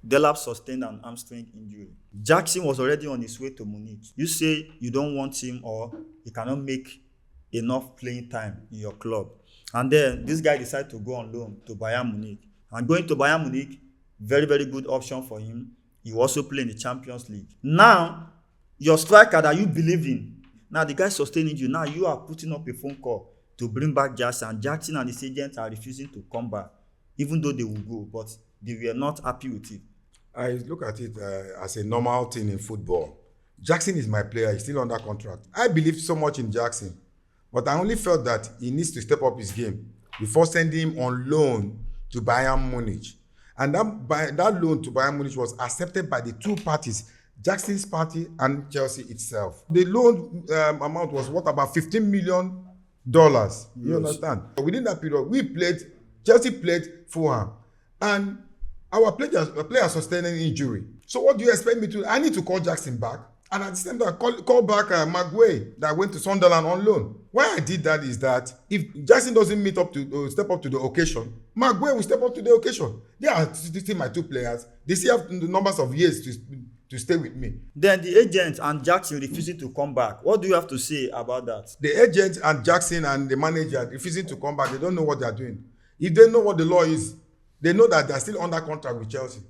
Delap sustained an hamstring injury. Jackson was already on his way to Munich. You say you don't want him or he cannot make enough playing time in your club. And then this guy decided to go on loan to Bayern Munich. And going to Bayern Munich, very, very good option for him. He will also play in the Champions League. Now, your striker that you believe in, now the guy sustained injury. Now you are putting up a phone call to bring back Jackson. And Jackson and his agents are refusing to come back, even though they will go. But they were not happy with it. I look at it as a normal thing in football. Jackson is my player. He's still under contract. I believe so much in Jackson. But I only felt that he needs to step up his game before sending him on loan to Bayern Munich. And that loan to Bayern Munich was accepted by the two parties, Jackson's party and Chelsea itself. The loan amount was worth about $15 million. Yes. You understand? Within that period, Chelsea played Fulham. And our player sustained an injury. So what do you expect me to? I need to call Jackson back. And at the same time, call back Maguire that went to Sunderland on loan. Why I did that is that if Jackson doesn't step up to the occasion, Maguire will step up to the occasion. They are still my two players. They still have the numbers of years to stay with me. Then the agent and Jackson refusing to come back. What do you have to say about that? The agent and Jackson and the manager refusing to come back. They don't know what they are doing. If they know what the law is, they know that they are still under contract with Chelsea.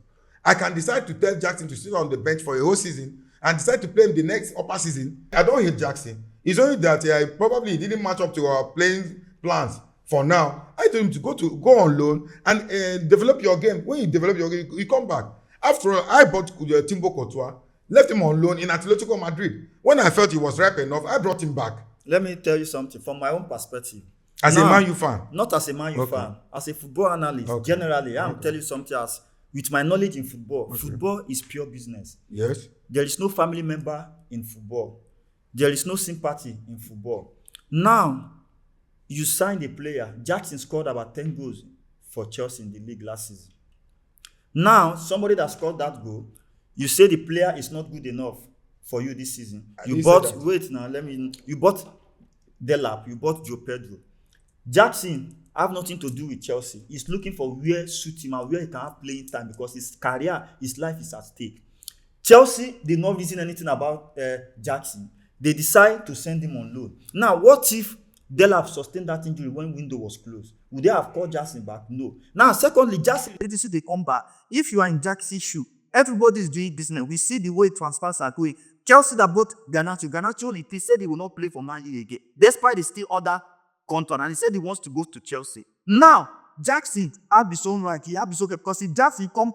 I can decide to tell Jackson to sit on the bench for a whole season and decide to play him the next upper season. I don't hate Jackson. It's only that probably didn't match up to our playing plans for now. I told him to go on loan and develop your game. When you develop your game, you come back. After all, I bought Thibaut Courtois, left him on loan in Atletico Madrid. When I felt he was ripe enough, I brought him back. Let me tell you something from my own perspective. As a Man U fan? Not as a Man U fan. As a football analyst, generally, I'm telling you something as with my knowledge in football. Football is pure business. Yes. There is no family member in football. There is no sympathy in football. Now, you signed a player. Jackson scored about 10 goals for Chelsea in the league last season. Now, somebody that scored that goal, you say the player is not good enough for you this season. You bought Delap, you bought Joe Pedro. Jackson have nothing to do with Chelsea. He's looking for where suit him and where he can have playing time because his career, his life is at stake. Chelsea did not reason anything about Jackson. They decide to send him on loan. Now, what if Delap sustained that injury when window was closed? Would they have called Jackson back? No. Now, secondly, Jackson, they come back. If you are in Jackson's shoe, everybody is doing business. We see the way transfers are going. Chelsea that bought Garnacho, he said he will not play for Man U again, despite the still other contract, and he said he wants to go to Chelsea. Now, Jackson had his own right. He had his own right because if Jackson come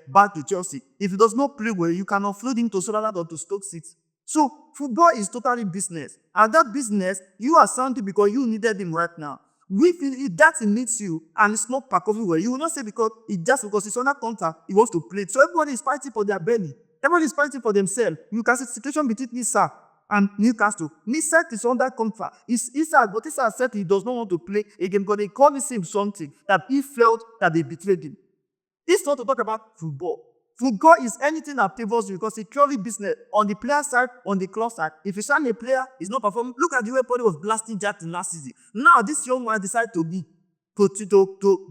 back to Chelsea, if he does not play well, you can offload him to Sunderland or to Stoke City. So football is totally business, and that business you are sounding because you needed him right now. If Jackson needs you and it's not performing well, you will not say because it's under contract he wants to play. So everybody is fighting for their belly. Everybody is fighting for themselves. You can see the situation between Nisa and Newcastle. Nisa is under contract. But Issa said he does not want to play again because they called him something that he felt that they betrayed him. It's not to talk about football. Football is anything that favors you because it's purely business. On the player side, on the club side, if you sign a player, he's not performing. Look at the way everybody was blasting Jackson last season. Now, this young man decided to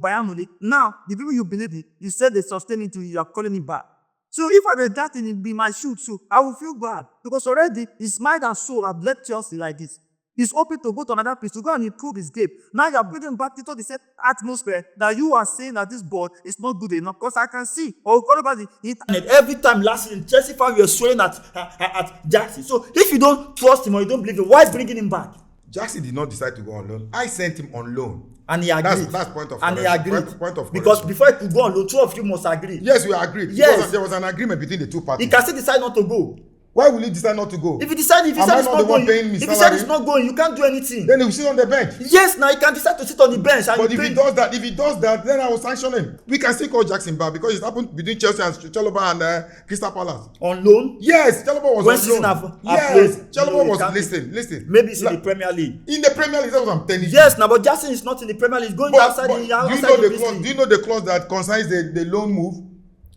Bayern Munich. Now, the people you believe in, you said they sustain it to you, are calling him back. So if I were that in be my shoe too, I would feel bad because already his mind and soul have left Chelsea like this. He's hoping to go to another place to go and improve his game. Now you're bringing back into the same atmosphere that you are saying that this board is not good enough because I can see all about the internet. Every time last season, Chelsea fans were swearing at Jackson. So if you don't trust him or you don't believe him, why bringing him back? Jackson did not decide to go on loan. I sent him on loan. And he agreed. That's point of and correction. He agreed. Point of because before he could go on loan, two of you must agree. Yes, we agreed. Yes. Because there was an agreement between the two parties. He can still decide not to go. Why will he decide not to go? If he said it's not going, you can't do anything. Then he will sit on the bench. Yes, now he can decide to sit on the bench. But if he does that, then I will sanction him. We can still call Jackson back because it happened between Chelsea and Chalobah and Crystal Palace. On loan? Yes, Chalobah was on loan. Yes, Chalobah was listen. Maybe it's in the Premier League. In the Premier League, that's what I'm telling you. Yes, now but Jackson is not in the Premier League. Going outside the clause. Do you know the clause that concerns the loan move?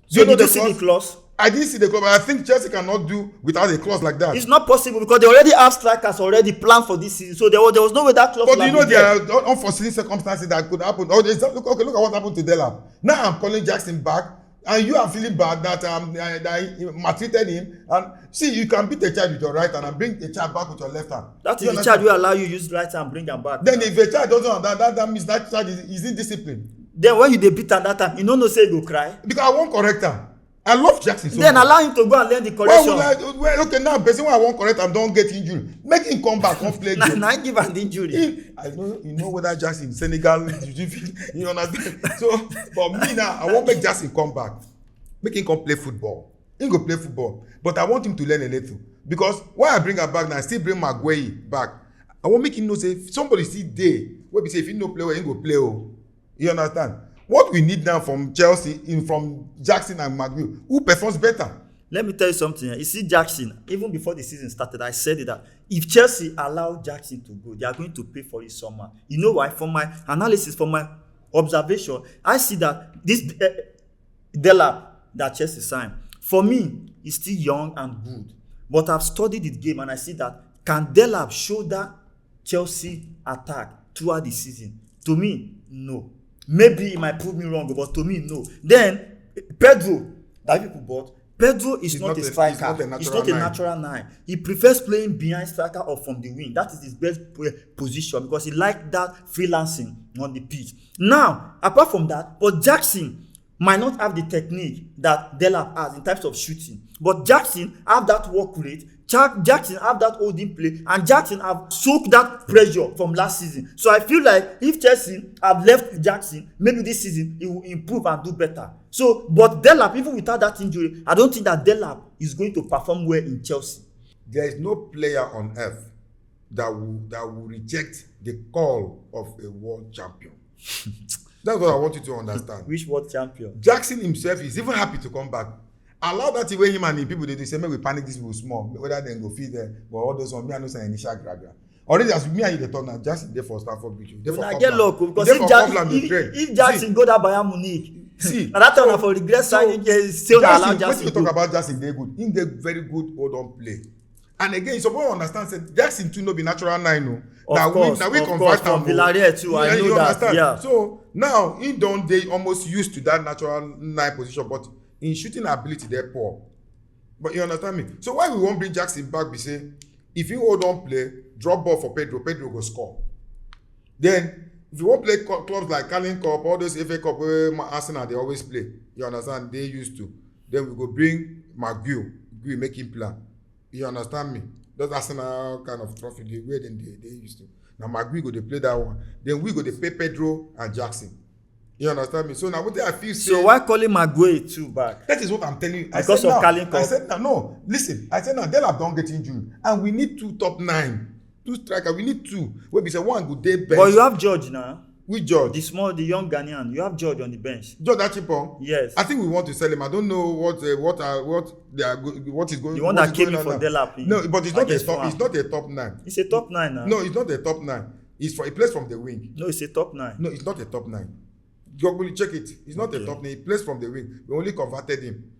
So did you see the clause? I didn't see the clause, but I think Chelsea cannot do without a clause like that. It's not possible because they already have strikers already planned for this season. So there was no way that clause. But you know there are unforeseen circumstances that could happen. Look at what happened to Delap. Now I'm calling Jackson back and you are feeling bad that that I maltreated him. And see, you can beat a child with your right hand and bring a child back with your left hand. That is the child will allow you use right hand and bring am back. Then if a child doesn't, that means that child is indisciplined. Then when you dey beat am that time, you no know say you go cry. Because I wan correct am. I love Jackson so then much. allow him to go and learn the correction. Well, okay, now person wey I wan correct am don get injury. Make him come back, come play game. na give am the injury. I know, you know whether Jackson Senegal, you understand? So for me now, I wan make Jackson come back. Make him come play football. He go play football. But I want him to learn a little. Because why I bring am back now, I still bring Maguire back. I wan make him know say somebody still dey wey be say if he no play well, he go play o. You understand? What we need now from Chelsea, from Jackson and Maguire, who performs better? Let me tell you something. You see, Jackson, even before the season started, I said it that if Chelsea allow Jackson to go, they are going to pay for his summer. You know why? From my analysis, from my observation, I see that this Delap that Chelsea signed, for me, is still young and good. But I've studied the game and I see that can Delap shoulder Chelsea attack throughout the season? To me, no. Maybe it might prove me wrong, but to me, no. Then, Pedro, that people bought, Pedro is not a striker. He's not a natural nine. He prefers playing behind striker or from the wing. That is his best position because he likes that freelancing on the pitch. Now, apart from that, but Jackson might not have the technique that Delap has in terms of shooting. But Jackson have that work rate. Jackson have that holding play, and Jackson have soaked that pressure from last season. So I feel like if Chelsea have left Jackson, maybe this season he will improve and do better. So, but Delap, even without that injury, I don't think that Delap is going to perform well in Chelsea. There is no player on earth that will reject the call of a world champion. That's what I want you to understand. Which world champion? Jackson himself is even happy to come back. Allow that way him and the people they do say make we panic this people small whether they go feed them but all those one me I know say initial gragra already as me and you dey talk now Jackson dey for Stamford Bridge I get luck because if Jackson go that Bayern Munich see na that time for regret signing still allow Jackson to talk about Jackson dey good him dey very good hold on play and again you suppose understand say Jackson too no be natural nine o na we convert am from Villarreal too I know that yeah so now he don dey almost used to that natural nine position but in shooting ability they're poor but you understand me so why we won't bring Jackson back be say if you hold on play drop ball for Pedro go score then if you won't play clubs like Carling Cup all those FA Cup where Arsenal they always play you understand they used to then we go bring Maguire make him plan you understand me those Arsenal kind of trophy the way they used to now Maguire go they play that one then we go they pay Pedro and Jackson. You understand me? So now what I feel so why calling Maguire too back? That is what I'm telling you. Because of Carling Cup. I said no. Listen, I said now Delap don't get injured, and we need two top nine, two strikers. We need two. Where we say one good day bench. But you have George now. Which George? The young Ghanaian. You have George on the bench. George Achipong? Yes. I think we want to sell him. I don't know what is going. The one that came in for Delap. No, but it's not a top. It's not a top nine. It's a top nine now. No, it's not a top nine. He plays from the wing. No, it's a top nine. No, it's not a top nine. Google check it. He's not a top nine. He plays from the wing. We only converted him.